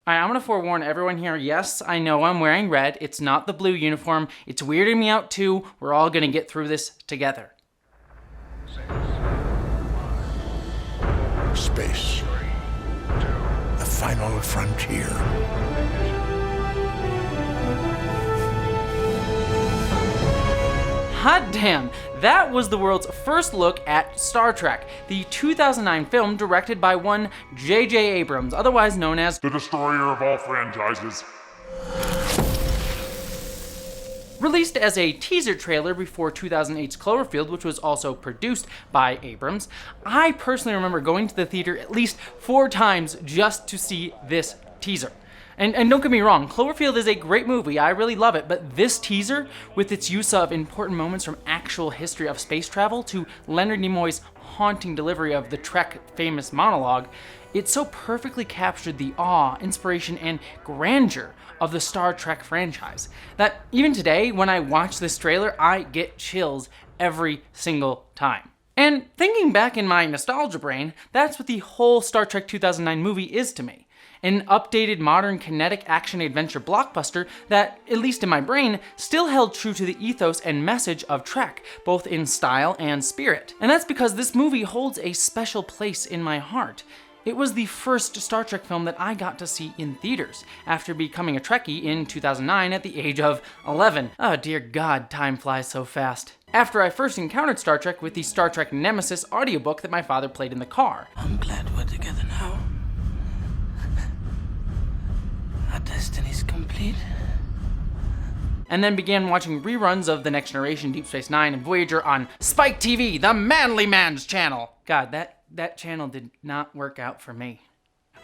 Alright, I'm gonna forewarn everyone here, yes, I know I'm wearing red, it's not the blue uniform, it's weirding me out too, we're all gonna get through this together. Space. The final frontier. Hot damn, that was the world's first look at Star Trek, the 2009 film directed by one JJ Abrams, otherwise known as the destroyer of all franchises. Released as a teaser trailer before 2008's Cloverfield, which was also produced by Abrams. I personally remember going to the theater at least 4 times just to see this teaser. And don't get me wrong, Cloverfield is a great movie, I really love it, but this teaser, with its use of important moments from actual history of space travel to Leonard Nimoy's haunting delivery of the Trek famous monologue, it so perfectly captured the awe, inspiration, and grandeur of the Star Trek franchise that even today, when I watch this trailer, I get chills every single time. And thinking back in my nostalgia brain, that's what the whole Star Trek 2009 movie is to me. An updated, modern, kinetic action-adventure blockbuster that, at least in my brain, still held true to the ethos and message of Trek, both in style and spirit. And that's because this movie holds a special place in my heart. It was the first Star Trek film that I got to see in theaters, after becoming a Trekkie in 2009 at the age of 11. Oh dear God, time flies so fast. After I first encountered Star Trek with the Star Trek Nemesis audiobook that my father played in the car. I'm glad we're together now. Our destiny's complete. And then began watching reruns of The Next Generation, Deep Space Nine, and Voyager on Spike TV, the manly man's channel. God, that channel did not work out for me.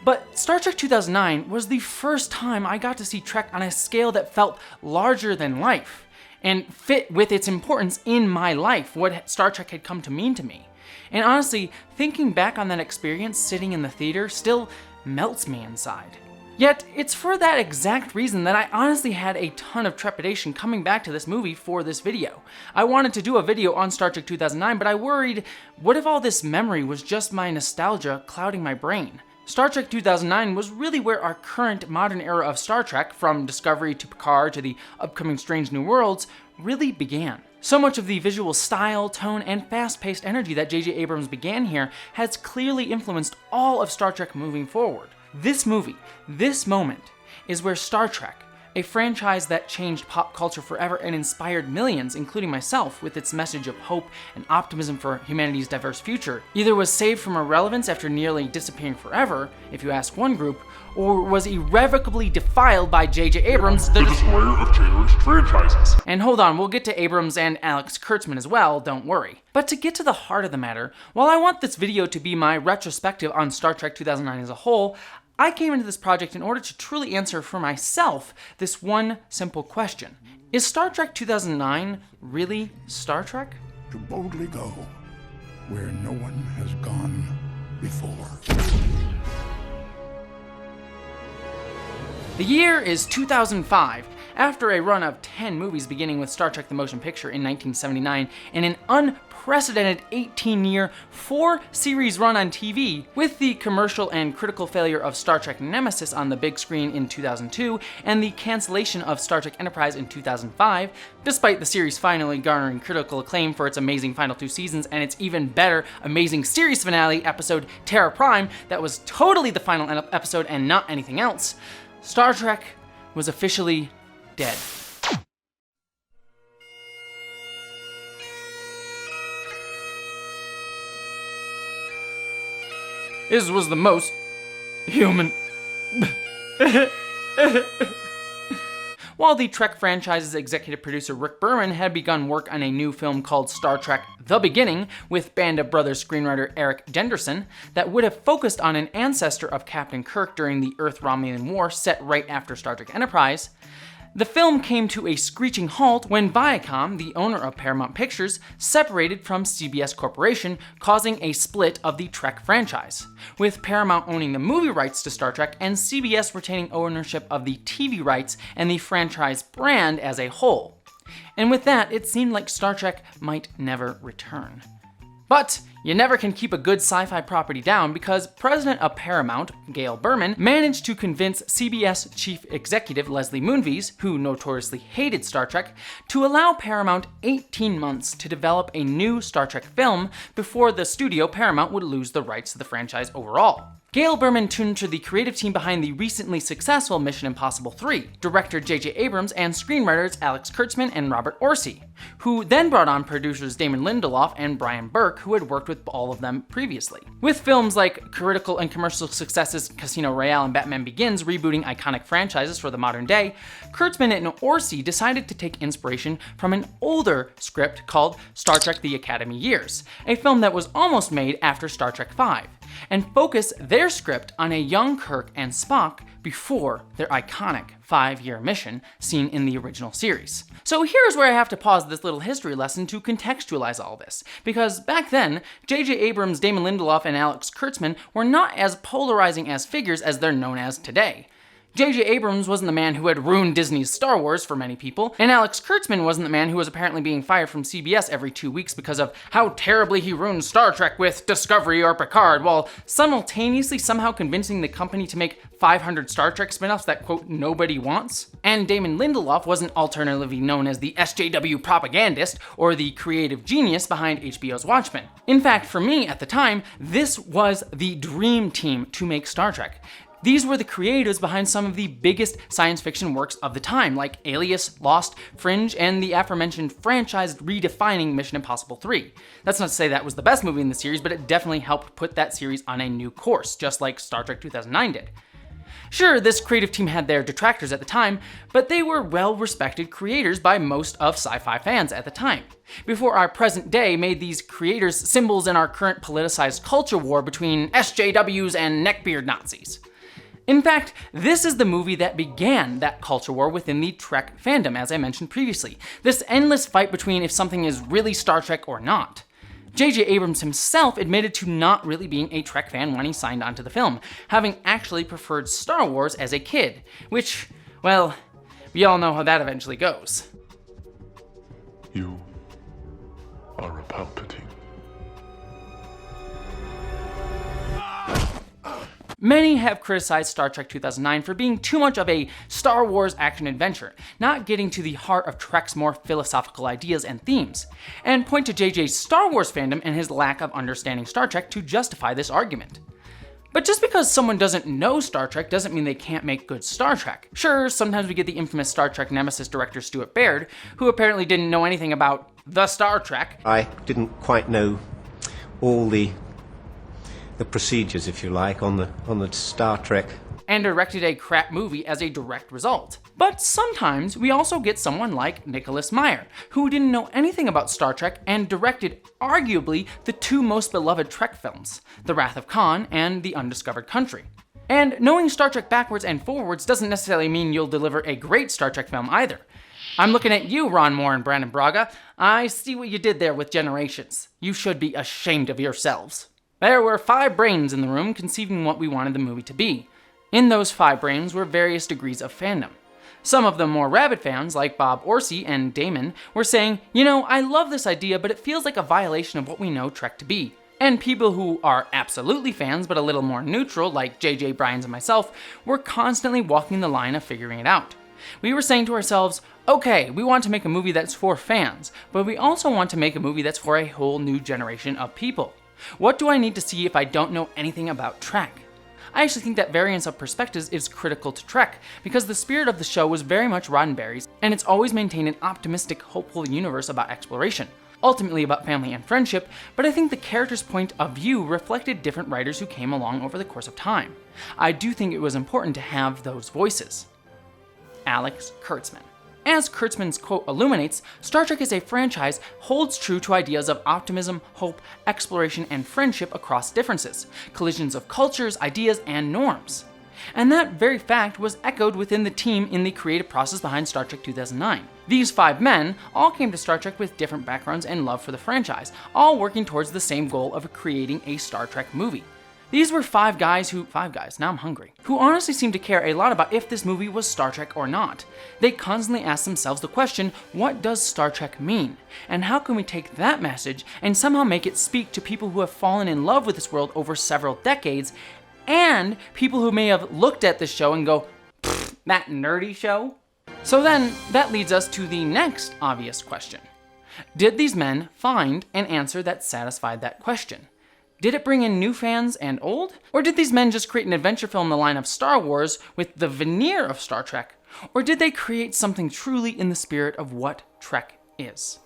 But Star Trek 2009 was the first time I got to see Trek on a scale that felt larger than life, and fit with its importance in my life, what Star Trek had come to mean to me. And honestly, thinking back on that experience sitting in the theater still melts me inside. Yet, it's for that exact reason that I honestly had a ton of trepidation coming back to this movie for this video. I wanted to do a video on Star Trek 2009, but I worried, what if all this memory was just my nostalgia clouding my brain? Star Trek 2009 was really where our current modern era of Star Trek, from Discovery to Picard to the upcoming Strange New Worlds, really began. So much of the visual style, tone, and fast-paced energy that JJ Abrams began here has clearly influenced all of Star Trek moving forward. This movie, this moment, is where Star Trek, a franchise that changed pop culture forever and inspired millions, including myself, with its message of hope and optimism for humanity's diverse future, either was saved from irrelevance after nearly disappearing forever, if you ask one group, or was irrevocably defiled by JJ Abrams, the destroyer of cherished franchises. And hold on, we'll get to Abrams and Alex Kurtzman as well, don't worry. But to get to the heart of the matter, while I want this video to be my retrospective on Star Trek 2009 as a whole, I came into this project in order to truly answer for myself this one simple question. Is Star Trek 2009 really Star Trek? To boldly go where no one has gone before. The year is 2005. After a run of 10 movies beginning with Star Trek the Motion Picture in 1979 and an unprecedented 18-year, 4-series run on TV, with the commercial and critical failure of Star Trek Nemesis on the big screen in 2002 and the cancellation of Star Trek Enterprise in 2005, despite the series finally garnering critical acclaim for its amazing final 2 seasons and its even better amazing series finale episode Terra Prime that was totally the final episode and not anything else, Star Trek was officially dead. This was the most human. While the Trek franchise's executive producer Rick Berman had begun work on a new film called Star Trek The Beginning with Band of Brothers screenwriter Eric Jenderson that would have focused on an ancestor of Captain Kirk during the Earth-Romulan War set right after Star Trek Enterprise, the film came to a screeching halt when Viacom, the owner of Paramount Pictures, separated from CBS Corporation, causing a split of the Trek franchise, with Paramount owning the movie rights to Star Trek and CBS retaining ownership of the TV rights and the franchise brand as a whole. And with that, it seemed like Star Trek might never return. But You never can keep a good sci-fi property down because president of Paramount, Gail Berman, managed to convince CBS chief executive Leslie Moonves, who notoriously hated Star Trek, to allow Paramount 18 months to develop a new Star Trek film before the studio Paramount would lose the rights to the franchise overall. Gail Berman turned to the creative team behind the recently successful Mission Impossible 3, director JJ Abrams and screenwriters Alex Kurtzman and Robert Orci, who then brought on producers Damon Lindelof and Brian Burke, who had worked with all of them previously. With films like critical and commercial successes Casino Royale and Batman Begins rebooting iconic franchises for the modern day, Kurtzman and Orci decided to take inspiration from an older script called Star Trek: The Academy Years, a film that was almost made after Star Trek V, and focus their script on a young Kirk and Spock before their iconic 5-year mission seen in the original series. So here's where I have to pause this little history lesson to contextualize all this, because back then, JJ Abrams, Damon Lindelof, and Alex Kurtzman were not as polarizing as figures as they're known as today. JJ Abrams wasn't the man who had ruined Disney's Star Wars for many people, and Alex Kurtzman wasn't the man who was apparently being fired from CBS every 2 weeks because of how terribly he ruined Star Trek with Discovery or Picard, while simultaneously somehow convincing the company to make 500 Star Trek spin-offs that, quote, nobody wants. And Damon Lindelof wasn't alternatively known as the SJW propagandist or the creative genius behind HBO's Watchmen. In fact, for me at the time, this was the dream team to make Star Trek. These were the creators behind some of the biggest science fiction works of the time, like Alias, Lost, Fringe, and the aforementioned franchise redefining Mission Impossible 3. That's not to say that was the best movie in the series, but it definitely helped put that series on a new course, just like Star Trek 2009 did. Sure, this creative team had their detractors at the time, but they were well-respected creators by most of sci-fi fans at the time. Before our present day made these creators symbols in our current politicized culture war between SJWs and neckbeard Nazis. In fact, this is the movie that began that culture war within the Trek fandom, as I mentioned previously. This endless fight between if something is really Star Trek or not. JJ Abrams himself admitted to not really being a Trek fan when he signed on to the film, having actually preferred Star Wars as a kid, which, well, we all know how that eventually goes. You are a Palpatine. Many have criticized Star Trek 2009 for being too much of a Star Wars action-adventure, not getting to the heart of Trek's more philosophical ideas and themes, and point to JJ's Star Wars fandom and his lack of understanding Star Trek to justify this argument. But just because someone doesn't know Star Trek doesn't mean they can't make good Star Trek. Sure, sometimes we get the infamous Star Trek nemesis director Stuart Baird, who apparently didn't know anything about the Star Trek. I didn't quite know all the procedures, if you like, on the Star Trek. And directed a crap movie as a direct result. But sometimes we also get someone like Nicholas Meyer, who didn't know anything about Star Trek and directed arguably the two most beloved Trek films, The Wrath of Khan and The Undiscovered Country. And knowing Star Trek backwards and forwards doesn't necessarily mean you'll deliver a great Star Trek film either. I'm looking at you, Ron Moore and Brandon Braga. I see what you did there with Generations. You should be ashamed of yourselves. There were 5 brains in the room conceiving what we wanted the movie to be. In those 5 brains were various degrees of fandom. Some of the more rabid fans, like Bob Orci and Damon, were saying, you know, I love this idea, but it feels like a violation of what we know Trek to be. And people who are absolutely fans, but a little more neutral, like JJ Abrams and myself, were constantly walking the line of figuring it out. We were saying to ourselves, okay, we want to make a movie that's for fans, but we also want to make a movie that's for a whole new generation of people. What do I need to see if I don't know anything about Trek? I actually think that variance of perspectives is critical to Trek, because the spirit of the show was very much Roddenberry's, and it's always maintained an optimistic, hopeful universe about exploration, ultimately about family and friendship, but I think the character's point of view reflected different writers who came along over the course of time. I do think it was important to have those voices. Alex Kurtzman. As Kurtzman's quote illuminates, Star Trek as a franchise holds true to ideas of optimism, hope, exploration, and friendship across differences, collisions of cultures, ideas, and norms. And that very fact was echoed within the team in the creative process behind Star Trek 2009. These 5 men all came to Star Trek with different backgrounds and love for the franchise, all working towards the same goal of creating a Star Trek movie. These were five guys, now I'm hungry, who honestly seemed to care a lot about if this movie was Star Trek or not. They constantly asked themselves the question, what does Star Trek mean? And how can we take that message and somehow make it speak to people who have fallen in love with this world over several decades, and people who may have looked at this show and go, that nerdy show? So then, that leads us to the next obvious question. Did these men find an answer that satisfied that question? Did it bring in new fans and old? Or did these men just create an adventure film in the line of Star Wars with the veneer of Star Trek? Or did they create something truly in the spirit of what Trek is?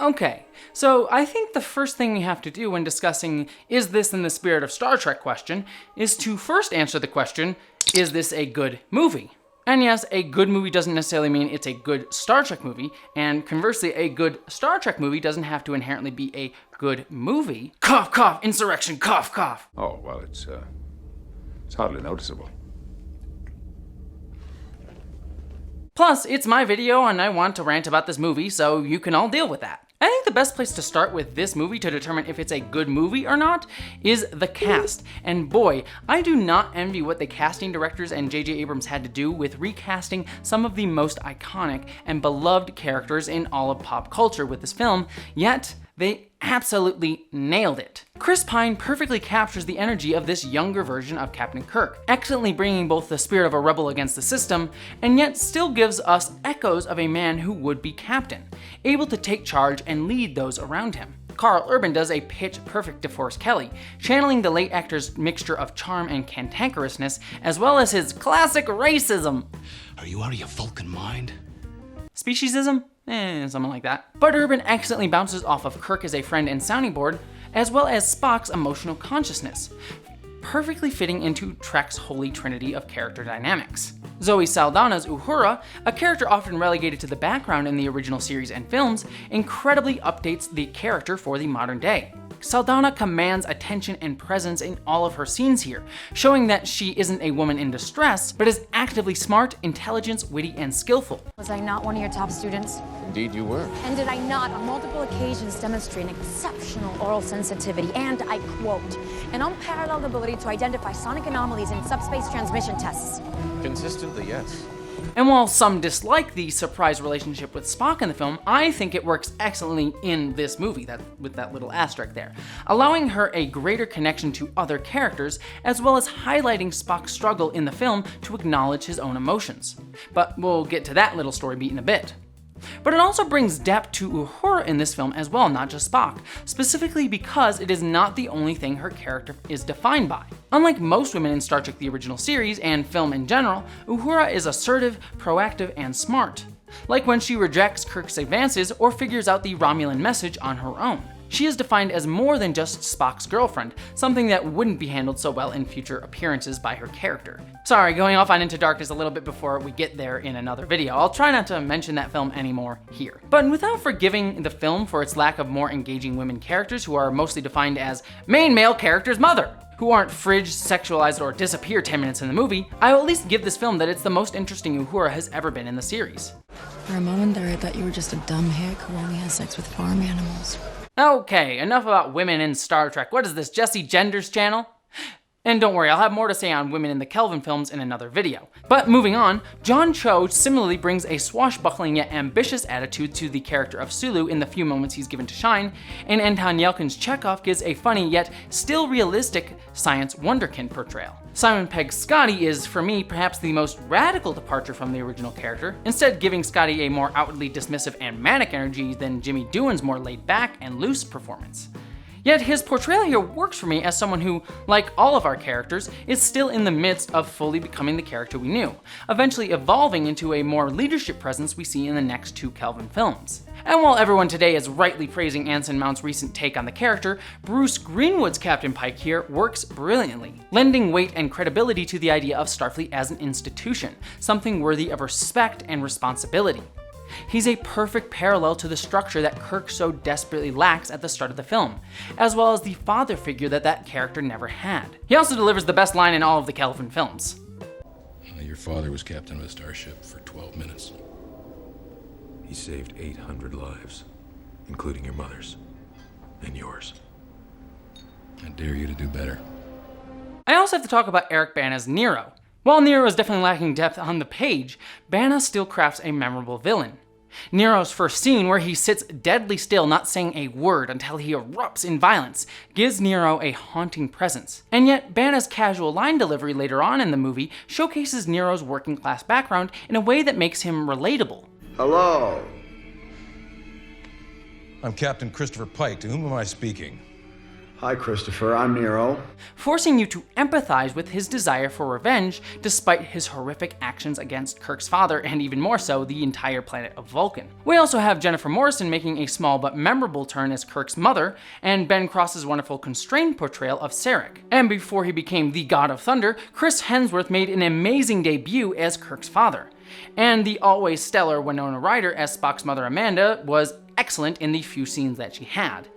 Okay, so I think the first thing we have to do when discussing is this in the spirit of Star Trek question is to first answer the question, is this a good movie? And yes, a good movie doesn't necessarily mean it's a good Star Trek movie, and conversely, a good Star Trek movie doesn't have to inherently be a good movie. Cough, cough, insurrection, cough, cough. Oh, well, it's hardly noticeable. Plus, it's my video and I want to rant about this movie, so you can all deal with that. I think the best place to start with this movie to determine if it's a good movie or not is the cast. And boy, I do not envy what the casting directors and JJ Abrams had to do with recasting some of the most iconic and beloved characters in all of pop culture with this film, yet they absolutely nailed it. Chris Pine perfectly captures the energy of this younger version of Captain Kirk, excellently bringing both the spirit of a rebel against the system, and yet still gives us echoes of a man who would be captain, able to take charge and lead those around him. Carl Urban does a pitch-perfect DeForest Kelley, channeling the late actor's mixture of charm and cantankerousness, as well as his classic racism. Are you out of your Vulcan mind? Speciesism? Something like that. But Urban excellently bounces off of Kirk as a friend and sounding board, as well as Spock's emotional consciousness, perfectly fitting into Trek's holy trinity of character dynamics. Zoe Saldana's Uhura, a character often relegated to the background in the original series and films, incredibly updates the character for the modern day. Saldana commands attention and presence in all of her scenes here, showing that she isn't a woman in distress, but is actively smart, intelligent, witty, and skillful. Was I not one of your top students? Indeed you were. And did I not, on multiple occasions, demonstrate an exceptional oral sensitivity and, I quote, an unparalleled ability to identify sonic anomalies in subspace transmission tests? Consistently, yes. And while some dislike the surprise relationship with Spock in the film, I think it works excellently in this movie, with that little asterisk there, allowing her a greater connection to other characters, as well as highlighting Spock's struggle in the film to acknowledge his own emotions. But we'll get to that little story beat in a bit. But it also brings depth to Uhura in this film as well, not just Spock, specifically because it is not the only thing her character is defined by. Unlike most women in Star Trek the original series and film in general, Uhura is assertive, proactive, and smart. Like when she rejects Kirk's advances or figures out the Romulan message on her own. She is defined as more than just Spock's girlfriend, something that wouldn't be handled so well in future appearances by her character. Sorry, going off on Into Darkness a little bit before we get there in another video. I'll try not to mention that film anymore here. But without forgiving the film for its lack of more engaging women characters who are mostly defined as main male character's mother, who aren't fridged, sexualized, or disappear 10 minutes in the movie, I will at least give this film that it's the most interesting Uhura has ever been in the series. For a moment there, I thought you were just a dumb hick who only has sex with farm animals. Okay, enough about women in Star Trek. What is this, Jesse Genders channel? And don't worry, I'll have more to say on women in the Kelvin films in another video. But moving on, John Cho similarly brings a swashbuckling yet ambitious attitude to the character of Sulu in the few moments he's given to shine, and Anton Yelkin's Chekhov gives a funny yet still realistic science wonderkind portrayal. Simon Pegg's Scotty is, for me, perhaps the most radical departure from the original character, instead giving Scotty a more outwardly dismissive and manic energy than Jimmy Doohan's more laid-back and loose performance. Yet his portrayal here works for me as someone who, like all of our characters, is still in the midst of fully becoming the character we knew, eventually evolving into a more leadership presence we see in the next two Kelvin films. And while everyone today is rightly praising Anson Mount's recent take on the character, Bruce Greenwood's Captain Pike here works brilliantly, lending weight and credibility to the idea of Starfleet as an institution, something worthy of respect and responsibility. He's a perfect parallel to the structure that Kirk so desperately lacks at the start of the film, as well as the father figure that character never had. He also delivers the best line in all of the Kelvin films. Your father was captain of a starship for 12 minutes. He saved 800 lives, including your mother's and yours. I dare you to do better. I also have to talk about Eric Bana's Nero. While Nero is definitely lacking depth on the page, Bana still crafts a memorable villain. Nero's first scene, where he sits deadly still, not saying a word until he erupts in violence, gives Nero a haunting presence. And yet, Bana's casual line delivery later on in the movie showcases Nero's working class background in a way that makes him relatable. Hello. I'm Captain Christopher Pike. To whom am I speaking? Hi, Christopher. I'm Nero. Forcing you to empathize with his desire for revenge despite his horrific actions against Kirk's father and even more so, the entire planet of Vulcan. We also have Jennifer Morrison making a small but memorable turn as Kirk's mother, and Ben Cross's wonderful constrained portrayal of Sarek. And before he became the God of Thunder, Chris Hemsworth made an amazing debut as Kirk's father. And the always stellar Winona Ryder as Spock's mother Amanda was excellent in the few scenes that she had.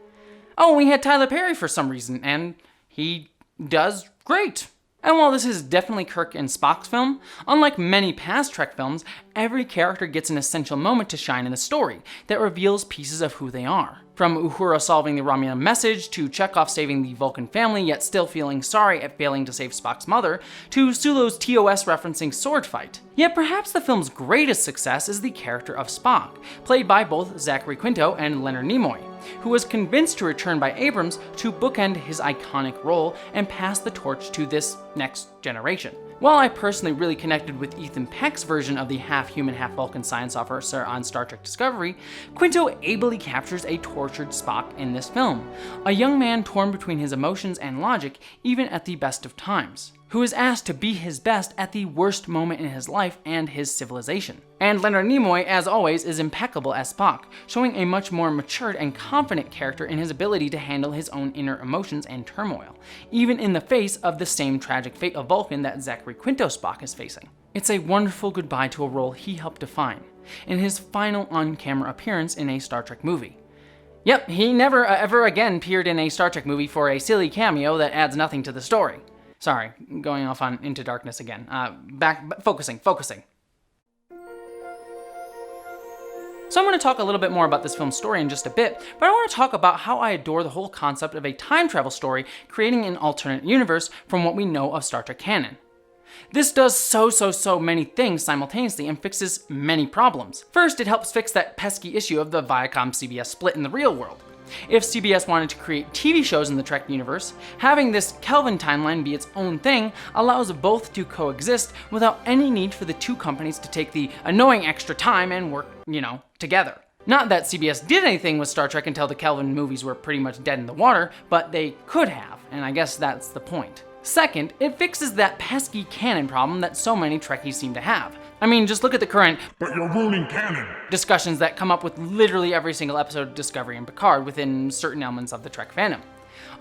Oh, we had Tyler Perry for some reason, and he does great. And while this is definitely Kirk and Spock's film, unlike many past Trek films, every character gets an essential moment to shine in the story that reveals pieces of who they are. From Uhura solving the Romulan message, to Chekhov saving the Vulcan family yet still feeling sorry at failing to save Spock's mother, to Sulo's TOS referencing sword fight. Yet perhaps the film's greatest success is the character of Spock, played by both Zachary Quinto and Leonard Nimoy, who was convinced to return by Abrams to bookend his iconic role and pass the torch to this next generation. While I personally really connected with Ethan Peck's version of the half-human, half-Vulcan science officer on Star Trek Discovery, Quinto ably captures a tortured Spock in this film, a young man torn between his emotions and logic even at the best of times, who is asked to be his best at the worst moment in his life and his civilization. And Leonard Nimoy, as always, is impeccable as Spock, showing a much more matured and confident character in his ability to handle his own inner emotions and turmoil, even in the face of the same tragic fate of Vulcan that Zachary Quinto Spock is facing. It's a wonderful goodbye to a role he helped define, in his final on-camera appearance in a Star Trek movie. Yep, he never ever again appeared in a Star Trek movie for a silly cameo that adds nothing to the story. Sorry, going off on Into Darkness again. Focusing. So I'm going to talk a little bit more about this film's story in just a bit, but I want to talk about how I adore the whole concept of a time travel story creating an alternate universe from what we know of Star Trek canon. This does so many things simultaneously and fixes many problems. First, it helps fix that pesky issue of the Viacom-CBS split in the real world. If CBS wanted to create TV shows in the Trek universe, having this Kelvin timeline be its own thing allows both to coexist without any need for the two companies to take the annoying extra time and work, together. Not that CBS did anything with Star Trek until the Kelvin movies were pretty much dead in the water, but they could have, and I guess that's the point. Second, it fixes that pesky canon problem that so many Trekkies seem to have. I mean, just look at the current But you're ruining canon! discussions that come up with literally every single episode of Discovery and Picard within certain elements of the Trek fandom,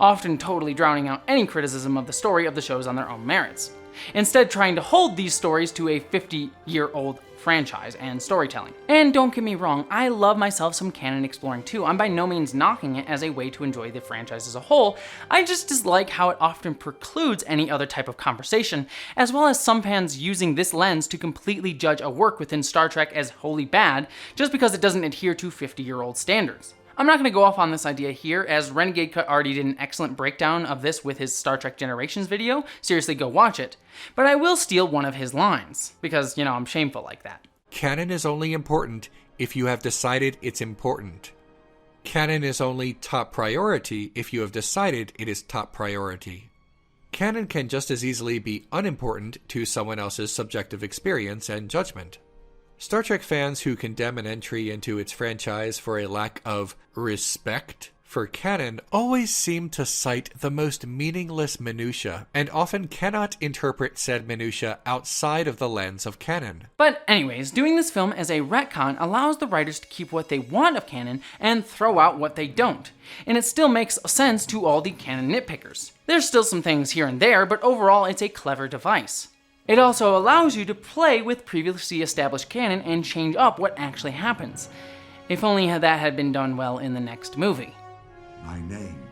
often totally drowning out any criticism of the story of the shows on their own merits. Instead, trying to hold these stories to a 50-year-old franchise and storytelling. And don't get me wrong, I love myself some canon exploring too. I'm by no means knocking it as a way to enjoy the franchise as a whole. I just dislike how it often precludes any other type of conversation, as well as some fans using this lens to completely judge a work within Star Trek as wholly bad just because it doesn't adhere to 50-year-old standards. I'm not going to go off on this idea here, as Renegade Cut already did an excellent breakdown of this with his Star Trek Generations video. Seriously, go watch it. But I will steal one of his lines, because, I'm shameful like that. Canon is only important if you have decided it's important. Canon is only top priority if you have decided it is top priority. Canon can just as easily be unimportant to someone else's subjective experience and judgment. Star Trek fans who condemn an entry into its franchise for a lack of respect for canon always seem to cite the most meaningless minutia, and often cannot interpret said minutia outside of the lens of canon. But anyways, doing this film as a retcon allows the writers to keep what they want of canon and throw out what they don't, and it still makes sense to all the canon nitpickers. There's still some things here and there, but overall it's a clever device. It also allows you to play with previously established canon and change up what actually happens. If only that had been done well in the next movie. My name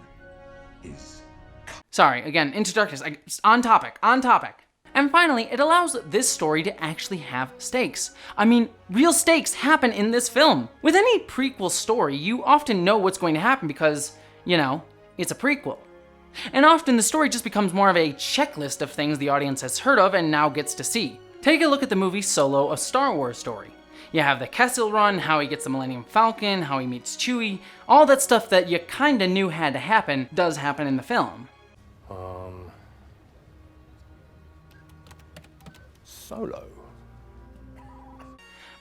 is... Sorry, again, Into Darkness, on topic. And finally, it allows this story to actually have stakes. I mean, real stakes happen in this film. With any prequel story, you often know what's going to happen because, it's a prequel. And often the story just becomes more of a checklist of things the audience has heard of and now gets to see. Take a look at the movie Solo, a Star Wars story. You have the Kessel Run, how he gets the Millennium Falcon, how he meets Chewie, all that stuff that you kinda knew had to happen does happen in the film. Solo.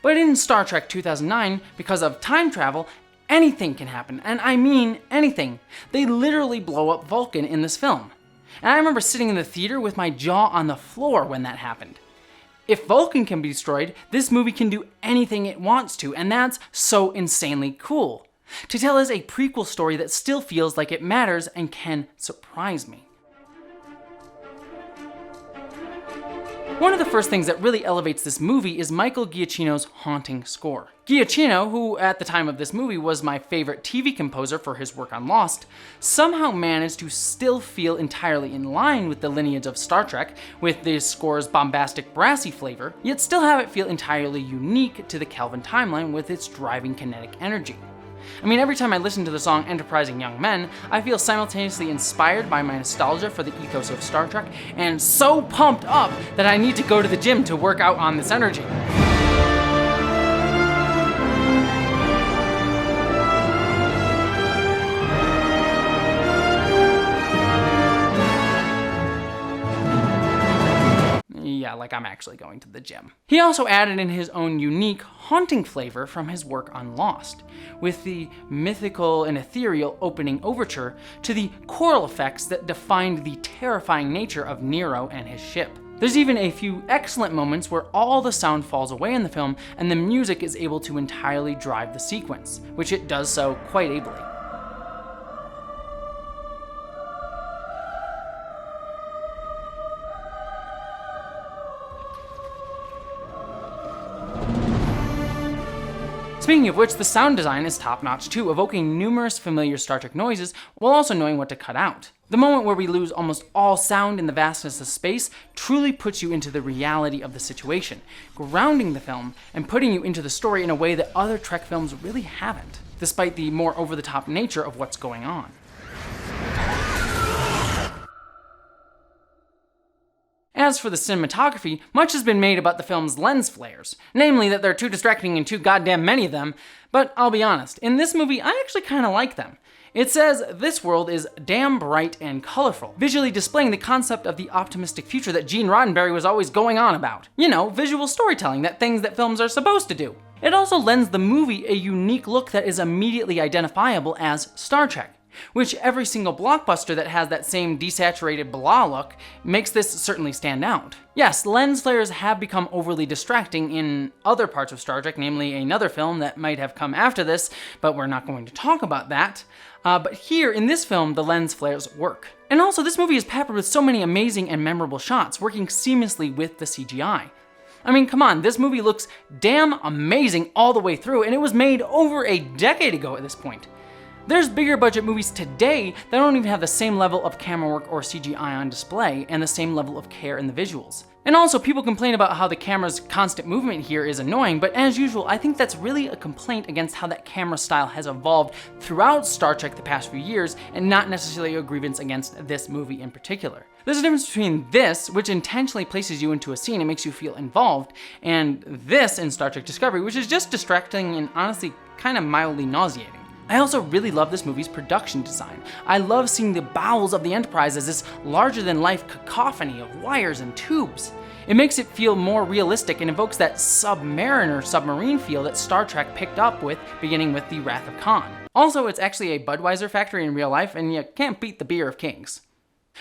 But in Star Trek 2009, because of time travel, anything can happen, and I mean anything. They literally blow up Vulcan in this film. And I remember sitting in the theater with my jaw on the floor when that happened. If Vulcan can be destroyed, this movie can do anything it wants to, and that's so insanely cool. To tell is a prequel story that still feels like it matters and can surprise me. One of the first things that really elevates this movie is Michael Giacchino's haunting score. Giacchino, who at the time of this movie was my favorite TV composer for his work on Lost, somehow managed to still feel entirely in line with the lineage of Star Trek, with the score's bombastic brassy flavor, yet still have it feel entirely unique to the Kelvin timeline with its driving kinetic energy. I mean, every time I listen to the song Enterprising Young Men, I feel simultaneously inspired by my nostalgia for the ethos of Star Trek, and so pumped up that I need to go to the gym to work out on this energy. Yeah, like I'm actually going to the gym. He also added in his own unique, haunting flavor from his work on Lost, with the mythical and ethereal opening overture to the choral effects that defined the terrifying nature of Nero and his ship. There's even a few excellent moments where all the sound falls away in the film and the music is able to entirely drive the sequence, which it does so quite ably. Speaking of which, the sound design is top-notch too, evoking numerous familiar Star Trek noises while also knowing what to cut out. The moment where we lose almost all sound in the vastness of space truly puts you into the reality of the situation, grounding the film and putting you into the story in a way that other Trek films really haven't, despite the more over-the-top nature of what's going on. As for the cinematography, much has been made about the film's lens flares, namely that they're too distracting and too goddamn many of them, but I'll be honest, in this movie I actually kinda like them. It says this world is damn bright and colorful, visually displaying the concept of the optimistic future that Gene Roddenberry was always going on about. You know, visual storytelling, that things that films are supposed to do. It also lends the movie a unique look that is immediately identifiable as Star Trek, which every single blockbuster that has that same desaturated blah look makes this certainly stand out. Yes, lens flares have become overly distracting in other parts of Star Trek, namely another film that might have come after this, but we're not going to talk about that. But here, in this film, the lens flares work. And also, this movie is peppered with so many amazing and memorable shots, working seamlessly with the CGI. I mean, come on, this movie looks damn amazing all the way through, and it was made over a decade ago at this point. There's bigger budget movies today that don't even have the same level of camera work or CGI on display and the same level of care in the visuals. And also, people complain about how the camera's constant movement here is annoying, but as usual, I think that's really a complaint against how that camera style has evolved throughout Star Trek the past few years, and not necessarily a grievance against this movie in particular. There's a difference between this, which intentionally places you into a scene and makes you feel involved, and this in Star Trek Discovery, which is just distracting and honestly kind of mildly nauseating. I also really love this movie's production design. I love seeing the bowels of the Enterprise as this larger-than-life cacophony of wires and tubes. It makes it feel more realistic and evokes that submarine feel that Star Trek picked up with, beginning with the Wrath of Khan. Also, it's actually a Budweiser factory in real life, and you can't beat the beer of kings.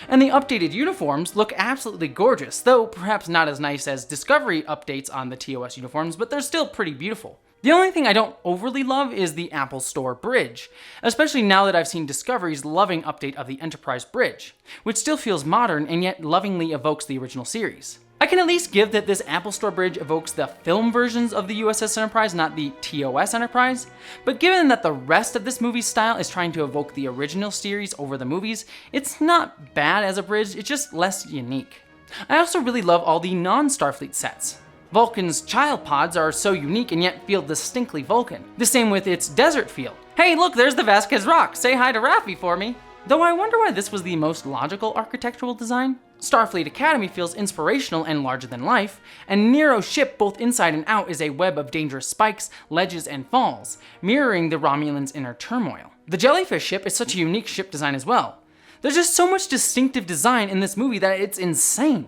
And the updated uniforms look absolutely gorgeous, though perhaps not as nice as Discovery updates on the TOS uniforms, but they're still pretty beautiful. The only thing I don't overly love is the Apple Store bridge, especially now that I've seen Discovery's loving update of the Enterprise bridge, which still feels modern and yet lovingly evokes the original series. I can at least give that this Apple Store bridge evokes the film versions of the USS Enterprise, not the TOS Enterprise, but given that the rest of this movie's style is trying to evoke the original series over the movies, it's not bad as a bridge, it's just less unique. I also really love all the non-Starfleet sets. Vulcan's child pods are so unique and yet feel distinctly Vulcan. The same with its desert feel. Hey look, there's the Vasquez Rock, say hi to Raffi for me. Though I wonder why this was the most logical architectural design. Starfleet Academy feels inspirational and larger than life, and Nero's ship both inside and out is a web of dangerous spikes, ledges, and falls, mirroring the Romulans' inner turmoil. The jellyfish ship is such a unique ship design as well. There's just so much distinctive design in this movie that it's insane.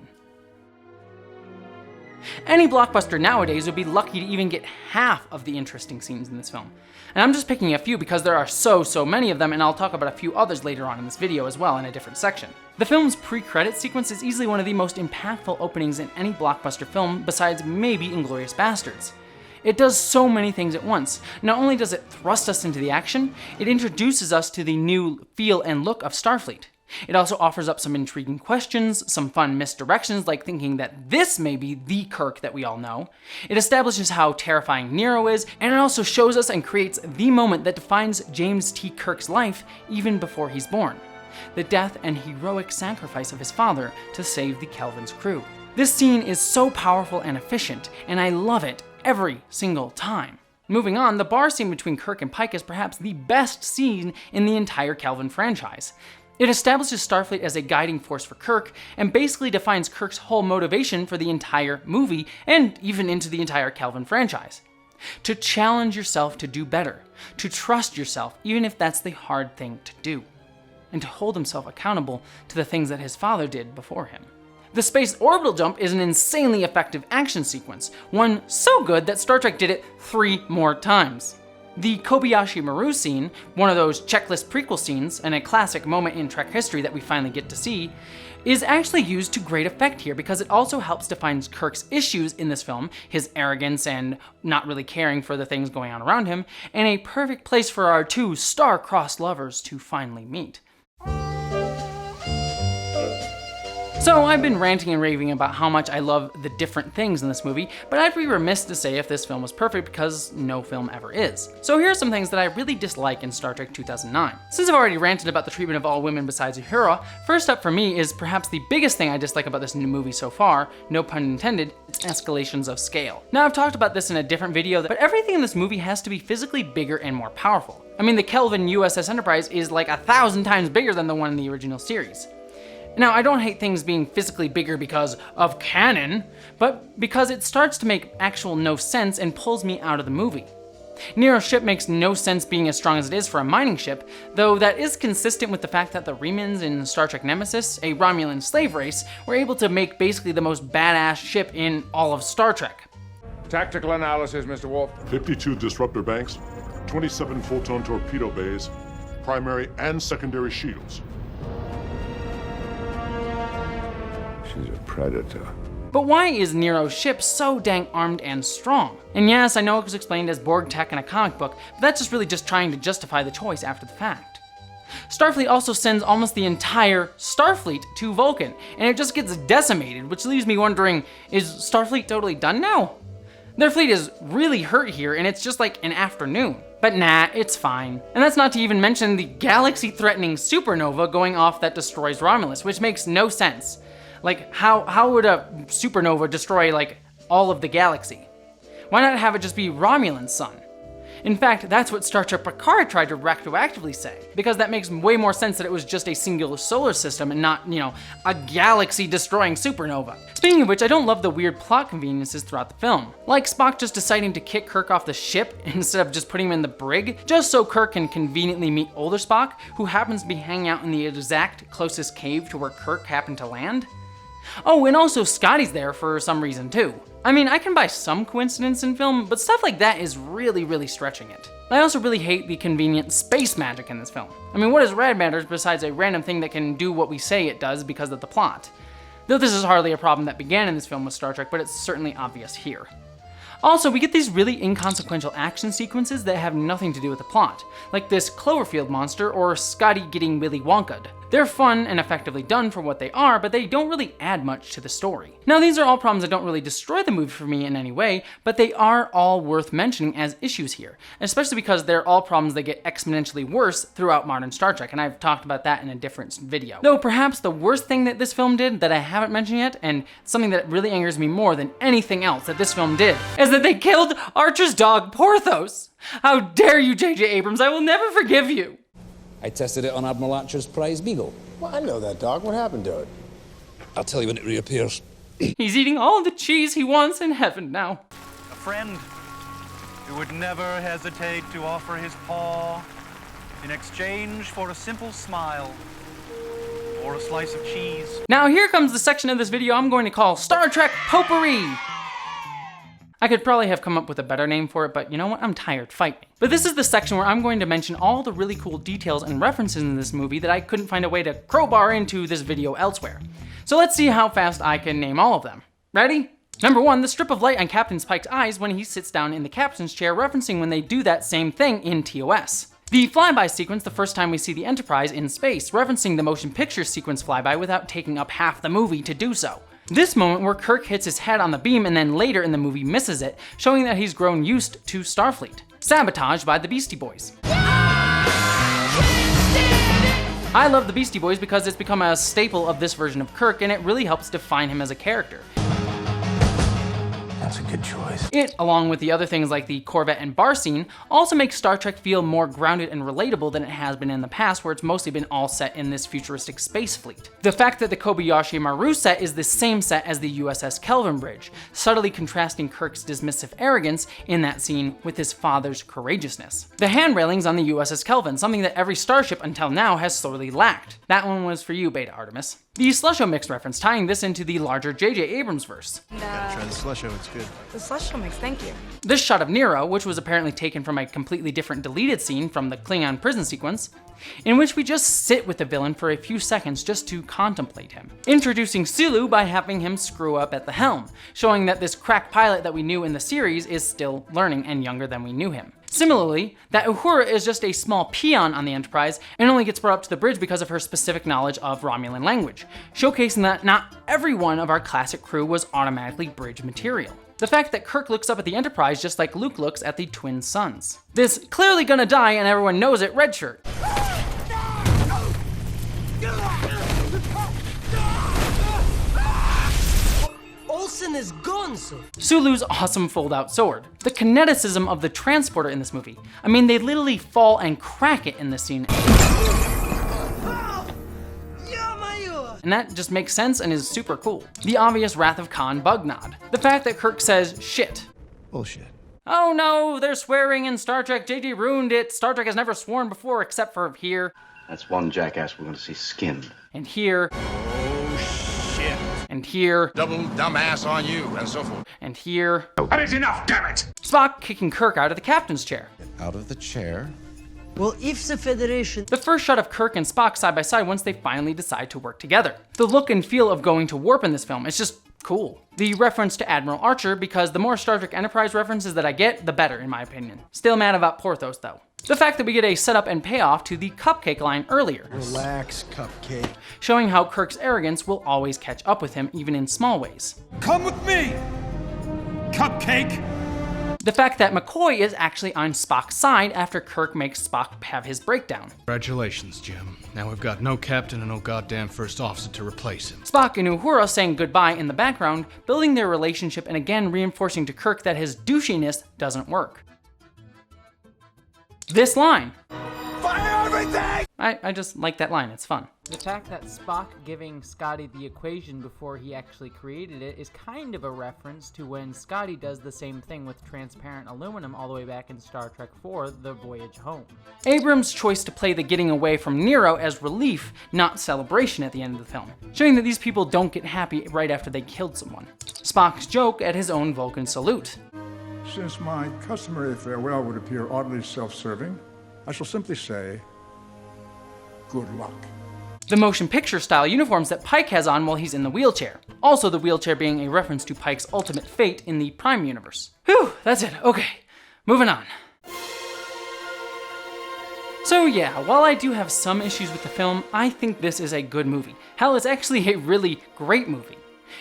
Any blockbuster nowadays would be lucky to even get half of the interesting scenes in this film. And I'm just picking a few because there are so many of them, and I'll talk about a few others later on in this video as well in a different section. The film's pre-credit sequence is easily one of the most impactful openings in any blockbuster film besides maybe Inglourious Basterds. It does so many things at once. Not only does it thrust us into the action, it introduces us to the new feel and look of Starfleet. It also offers up some intriguing questions, some fun misdirections like thinking that this may be the Kirk that we all know. It establishes how terrifying Nero is, and it also shows us and creates the moment that defines James T. Kirk's life even before he's born. The death and heroic sacrifice of his father to save the Kelvin's crew. This scene is so powerful and efficient, and I love it every single time. Moving on, the bar scene between Kirk and Pike is perhaps the best scene in the entire Kelvin franchise. It establishes Starfleet as a guiding force for Kirk, and basically defines Kirk's whole motivation for the entire movie, and even into the entire Kelvin franchise. To challenge yourself to do better, to trust yourself even if that's the hard thing to do, and to hold himself accountable to the things that his father did before him. The space orbital jump is an insanely effective action sequence, one so good that Star Trek did it 3 more times. The Kobayashi Maru scene, one of those checklist prequel scenes, and a classic moment in Trek history that we finally get to see, is actually used to great effect here because it also helps define Kirk's issues in this film, his arrogance and not really caring for the things going on around him, and a perfect place for our 2 star-crossed lovers to finally meet. So I've been ranting and raving about how much I love the different things in this movie, but I'd be remiss to say if this film was perfect because no film ever is. So here are some things that I really dislike in Star Trek 2009. Since I've already ranted about the treatment of all women besides Uhura, first up for me is perhaps the biggest thing I dislike about this new movie so far, no pun intended, its escalations of scale. Now I've talked about this in a different video, but everything in this movie has to be physically bigger and more powerful. I mean, the Kelvin USS Enterprise is like 1,000 times bigger than the one in the original series. Now, I don't hate things being physically bigger because of canon, but because it starts to make actual no sense and pulls me out of the movie. Nero's ship makes no sense being as strong as it is for a mining ship, though that is consistent with the fact that the Remans in Star Trek Nemesis, a Romulan slave race, were able to make basically the most badass ship in all of Star Trek. Tactical analysis, Mr. Wolf. 52 disruptor banks, 27 photon torpedo bays, primary and secondary shields. She's a predator. But why is Nero's ship so dang armed and strong? And yes, I know it was explained as Borg tech in a comic book, but that's just really just trying to justify the choice after the fact. Starfleet also sends almost the entire Starfleet to Vulcan, and it just gets decimated, which leaves me wondering, is Starfleet totally done now? Their fleet is really hurt here, and it's just like an afternoon. But nah, it's fine. And that's not to even mention the galaxy-threatening supernova going off that destroys Romulus, which makes no sense. Like, how would a supernova destroy, like, all of the galaxy? Why not have it just be Romulan's sun? In fact, that's what Star Trek Picard tried to retroactively say, because that makes way more sense that it was just a singular solar system and not, a galaxy-destroying supernova. Speaking of which, I don't love the weird plot conveniences throughout the film. Like Spock just deciding to kick Kirk off the ship instead of just putting him in the brig, just so Kirk can conveniently meet older Spock, who happens to be hanging out in the exact closest cave to where Kirk happened to land. Oh, and also Scotty's there for some reason too. I mean, I can buy some coincidence in film, but stuff like that is really stretching it. I also really hate the convenient space magic in this film. I mean, what is Rad Matters besides a random thing that can do what we say it does because of the plot? Though this is hardly a problem that began in this film with Star Trek, but it's certainly obvious here. Also, we get these really inconsequential action sequences that have nothing to do with the plot, like this Cloverfield monster or Scotty getting Willy Wonka'd. They're fun and effectively done for what they are, but they don't really add much to the story. Now, these are all problems that don't really destroy the movie for me in any way, but they are all worth mentioning as issues here, especially because they're all problems that get exponentially worse throughout modern Star Trek, and I've talked about that in a different video. Though perhaps the worst thing that this film did that I haven't mentioned yet, and something that really angers me more than anything else that this film did, is that they killed Archer's dog, Porthos! How dare you, JJ Abrams, I will never forgive you! I tested it on Admiral Archer's prize beagle. Well, I know that dog. What happened to it? I'll tell you when it reappears. He's eating all the cheese he wants in heaven now. A friend who would never hesitate to offer his paw in exchange for a simple smile or a slice of cheese. Now here comes the section of this video I'm going to call Star Trek Potpourri. I could probably have come up with a better name for it, but you know what? I'm tired. Fight me. But this is the section where I'm going to mention all the really cool details and references in this movie that I couldn't find a way to crowbar into this video elsewhere. So let's see how fast I can name all of them. Ready? Number 1, the strip of light on Captain Pike's eyes when he sits down in the captain's chair, referencing when they do that same thing in TOS. The flyby sequence the first time we see the Enterprise in space, referencing the motion picture sequence flyby without taking up half the movie to do so. This moment where Kirk hits his head on the beam and then later in the movie misses it, showing that he's grown used to Starfleet. Sabotage by the Beastie Boys. I love the Beastie Boys because it's become a staple of this version of Kirk, and it really helps define him as a character. That's a good choice. It, along with the other things like the Corvette and bar scene, also makes Star Trek feel more grounded and relatable than it has been in the past, where it's mostly been all set in this futuristic space fleet. The fact that the Kobayashi Maru set is the same set as the USS Kelvin bridge, subtly contrasting Kirk's dismissive arrogance in that scene with his father's courageousness. The hand railings on the USS Kelvin, something that every starship until now has sorely lacked. That one was for you, Beta Artemis. The Slusho Mix reference, tying this into the larger JJ Abrams verse. Gotta try the Slusho, it's good. The Slusho Mix, thank you. This shot of Nero, which was apparently taken from a completely different deleted scene from the Klingon prison sequence, in which we just sit with the villain for a few seconds just to contemplate him. Introducing Sulu by having him screw up at the helm, showing that this crack pilot that we knew in the series is still learning and younger than we knew him. Similarly, that Uhura is just a small peon on the Enterprise and only gets brought up to the bridge because of her specific knowledge of Romulan language, showcasing that not every one of our classic crew was automatically bridge material. The fact that Kirk looks up at the Enterprise just like Luke looks at the twin suns. This clearly gonna die and everyone knows it red shirt. Olsen is gone, sir. Sulu's awesome fold-out sword. The kineticism of the transporter in this movie. I mean, they literally fall and crack it in this scene. And that just makes sense and is super cool. The obvious Wrath of Khan bug nod. The fact that Kirk says shit. Bullshit. Oh no, they're swearing in Star Trek. JJ ruined it. Star Trek has never sworn before except for here. That's one jackass we're going to see skinned. And here. Oh shit. And here. Double dumbass on you, and so forth. And here. That is enough, damn it! Spock kicking Kirk out of the captain's chair. Out of the chair? Well, if the Federation... The first shot of Kirk and Spock side by side once they finally decide to work together. The look and feel of going to warp in this film, it's just cool. The reference to Admiral Archer, because the more Star Trek Enterprise references that I get, the better in my opinion. Still mad about Porthos though. The fact that we get a setup and payoff to the cupcake line earlier. Relax, cupcake. Showing how Kirk's arrogance will always catch up with him, even in small ways. Come with me, cupcake! The fact that McCoy is actually on Spock's side after Kirk makes Spock have his breakdown. Congratulations, Jim. Now we've got no captain and no goddamn first officer to replace him. Spock and Uhura saying goodbye in the background, building their relationship and again reinforcing to Kirk that his douchiness doesn't work. This line. Fire everything! I just like that line, it's fun. The fact that Spock giving Scotty the equation before he actually created it is kind of a reference to when Scotty does the same thing with transparent aluminum all the way back in Star Trek IV, The Voyage Home. Abrams' choice to play the getting away from Nero as relief, not celebration at the end of the film, showing that these people don't get happy right after they killed someone. Spock's joke at his own Vulcan salute. Since my customary farewell would appear oddly self-serving, I shall simply say, good luck. The motion picture style uniforms that Pike has on while he's in the wheelchair. Also the wheelchair being a reference to Pike's ultimate fate in the Prime universe. Whew, that's it. Okay, moving on. So yeah, while I do have some issues with the film, I think this is a good movie. Hell, it's actually a really great movie.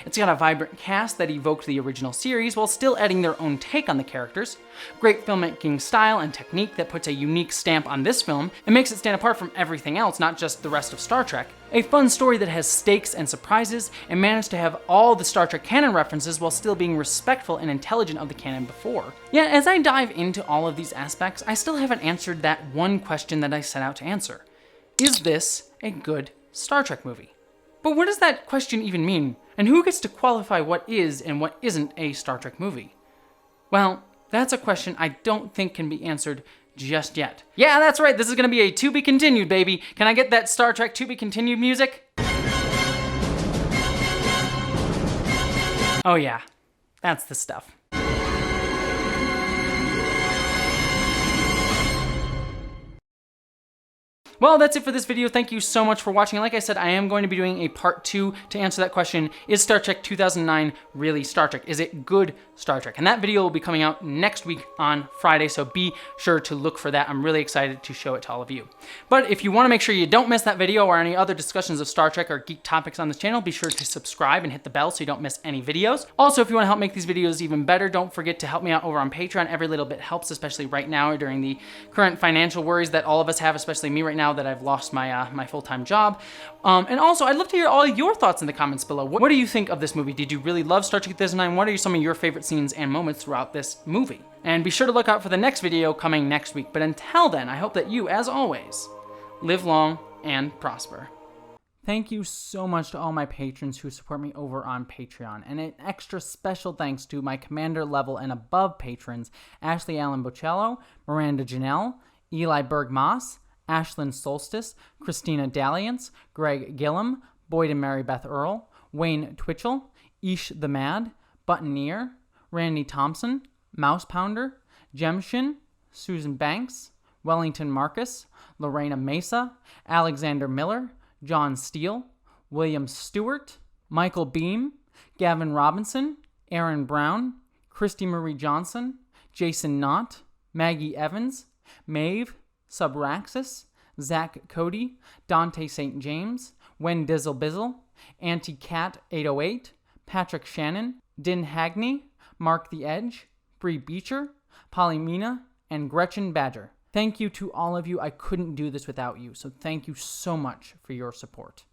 It's got a vibrant cast that evoked the original series while still adding their own take on the characters, great filmmaking style and technique that puts a unique stamp on this film and makes it stand apart from everything else, not just the rest of Star Trek, a fun story that has stakes and surprises and managed to have all the Star Trek canon references while still being respectful and intelligent of the canon before. Yet as I dive into all of these aspects, I still haven't answered that one question that I set out to answer. Is this a good Star Trek movie? But what does that question even mean? And who gets to qualify what is and what isn't a Star Trek movie? Well, that's a question I don't think can be answered just yet. Yeah, that's right, this is gonna be a to be continued, baby. Can I get that Star Trek to be continued music? Oh yeah, that's the stuff. Well, that's it for this video. Thank you so much for watching. Like I said, I am going to be doing a part 2 to answer that question. Is Star Trek 2009 really Star Trek? Is it good Star Trek? And that video will be coming out next week on Friday, so be sure to look for that. I'm really excited to show it to all of you. But if you want to make sure you don't miss that video or any other discussions of Star Trek or geek topics on this channel, be sure to subscribe and hit the bell so you don't miss any videos. Also, if you want to help make these videos even better, don't forget to help me out over on Patreon. Every little bit helps, especially right now during the current financial worries that all of us have, especially me right now that I've lost my my full-time job. And also, I'd love to hear all your thoughts in the comments below. What do you think of this movie? Did you really love Star Trek 2009? What are some of your favorite scenes and moments throughout this movie? And be sure to look out for the next video coming next week. But until then, I hope that you, as always, live long and prosper. Thank you so much to all my patrons who support me over on Patreon. And an extra special thanks to my commander level and above patrons, Ashley Allen Bocello, Miranda Janelle, Eli Berg-Moss, Ashlyn Solstice, Christina Dalliance, Greg Gillum, Boyd and Mary Beth Earl, Wayne Twitchell, Ish the Mad, Buttoneer, Randy Thompson, Mouse Pounder, Jemshin, Susan Banks, Wellington Marcus, Lorena Mesa, Alexander Miller, John Steele, William Stewart, Michael Beam, Gavin Robinson, Aaron Brown, Christy Marie Johnson, Jason Knott, Maggie Evans, Maeve, Subraxis, Zach Cody, Dante St. James, Wen Dizzle Bizzle, Auntie Cat 808, Patrick Shannon, Din Hagney, Mark the Edge, Bree Beecher, Polly Mina, and Gretchen Badger. Thank you to all of you. I couldn't do this without you, so thank you so much for your support.